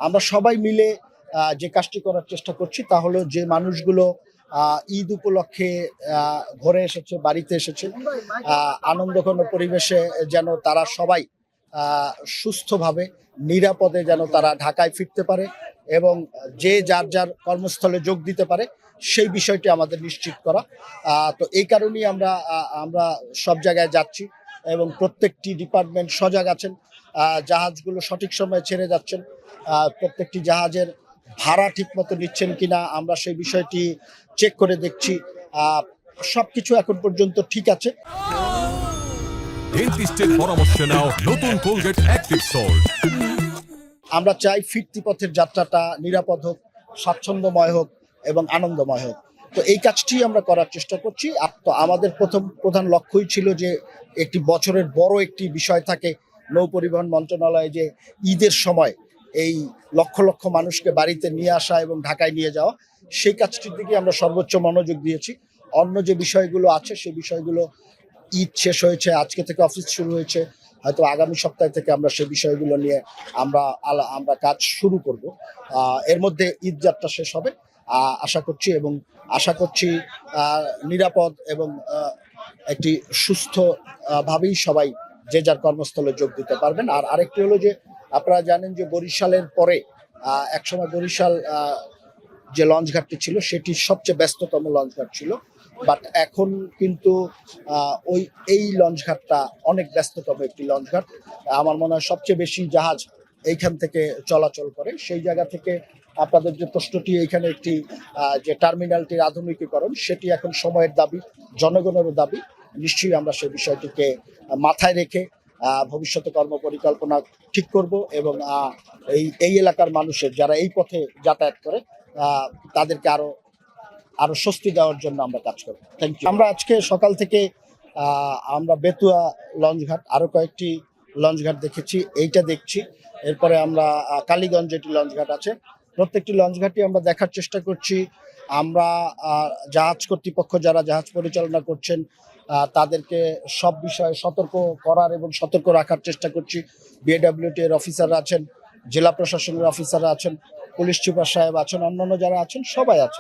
আমরা সবাই মিলে যে কাজটি করার চেষ্টা করছি তা হলো যে মানুষগুলো ঈদ উপলক্ষে ঘরে এসেছে, বাড়িতে এসেছে, আনন্দঘন পরিবেশে যেন তারা সবাই সুস্থভাবে নিরাপদে যেন তারা ঢাকায় ফিরতে পারে এবং যে যার যার কর্মস্থলে যোগ দিতে পারে সেই বিষয়টি আমাদের নিশ্চিত করা। তো এই কারণেই আমরা সব জায়গায় যাচ্ছি এবং প্রত্যেকটি ডিপার্টমেন্ট সজাগ আছেন। জাহাজগুলো সঠিক সময়ে ছেড়ে যাচ্ছেন, প্রত্যেকটি জাহাজের ভাড়া ঠিক মতো নিচ্ছেন কিনা আমরা সেই বিষয়টি চেক করে দেখছি। সবকিছু এখন পর্যন্ত ঠিক আছে। ডেন্টিস্টের পরামর্শ নাও নতুন কোলগেট অ্যাক্টিভ সল্ট। আমরা চাই ফিরতি পথের যাত্রাটা নিরাপদ হোক, স্বাচ্ছন্দ্যময় হোক এবং আনন্দময় হোক। তো এই কাজটি আমরা করার চেষ্টা করছি। তো আমাদের প্রধান লক্ষ্যই ছিল যে একটি বছরের বড় একটি বিষয় থাকে নৌ পরিবহন মন্ত্রণালয়ে, যে ঈদের সময় এই লক্ষ লক্ষ মানুষকে বাড়িতে নিয়ে আসা এবং ঢাকায় নিয়ে যাওয়া, সেই কাজটির দিকে আমরা সর্বোচ্চ মনোযোগ দিয়েছি। অন্য যে বিষয়গুলো আছে সেই বিষয়গুলো ঈদ শেষ হয়েছে, আজকে থেকে অফিস শুরু হয়েছে, হয়তো আগামী সপ্তাহ থেকে আমরা সেই বিষয়গুলো নিয়ে আমরা কাজ শুরু করব। এর মধ্যে ঈদ যাত্রা শেষ হবে আশা করছি নিরাপদ এবং একটি সুস্থ ভাবেই সবাই যে যার কর্মস্থলে যোগ দিতে পারবেন। আর আরেকটি হলো যে আপনারা জানেন যে বরিশালের পরে একসময় বরিশাল যে লঞ্চঘাটটি ছিল সেটি সবচেয়ে ব্যস্ততম লঞ্চঘাট ছিল, বাট এখন কিন্তু এই লঞ্চঘাটটা অনেক ব্যস্ততম একটি লঞ্চঘাট। আমার মনে হয় সবচেয়ে বেশি জাহাজ এইখান থেকে চলাচল করে। সেই জায়গা থেকে আপনাদের যে প্রশ্নটি, এইখানে একটি যে টার্মিনালটির আধুনিকীকরণ, সেটি এখন সময়ের দাবি, জনগণেরও দাবি। নিশ্চয়ই আমরা সেই বিষয়টিকে মাথায় রেখে ভবিষ্যতে কর্মপরিকল্পনা ঠিক করব এবং এই এলাকার মানুষের যারা এই পথে যাতায়াত করে তাদেরকে আরো স্বস্তি দেওয়ার জন্য আমরা কাজ করব। Thank you. আমরা আজকে সকাল থেকে আমরা বেতুয়া লঞ্চঘাট, আরো কয়েকটি লঞ্চঘাট দেখেছি, এইটা দেখছি। এরপরে আমরা কালীগঞ্জ যেটি লঞ্চঘাট আছে, প্রত্যেকটি লঞ্চঘাটই আমরা দেখার চেষ্টা করছি। আমরা জাহাজ কর্তৃপক্ষ যারা জাহাজ পরিচালনা করছেন তাদেরকে সব বিষয়ে সতর্ক করার এবং সতর্ক রাখার চেষ্টা করছি। বিএডব্লিউটি এর অফিসাররা আছেন, জেলা প্রশাসনের অফিসাররা আছেন, পুলিশ সুপার সাহেব আছেন, অন্যান্য যারা আছেন সবাই আছেন।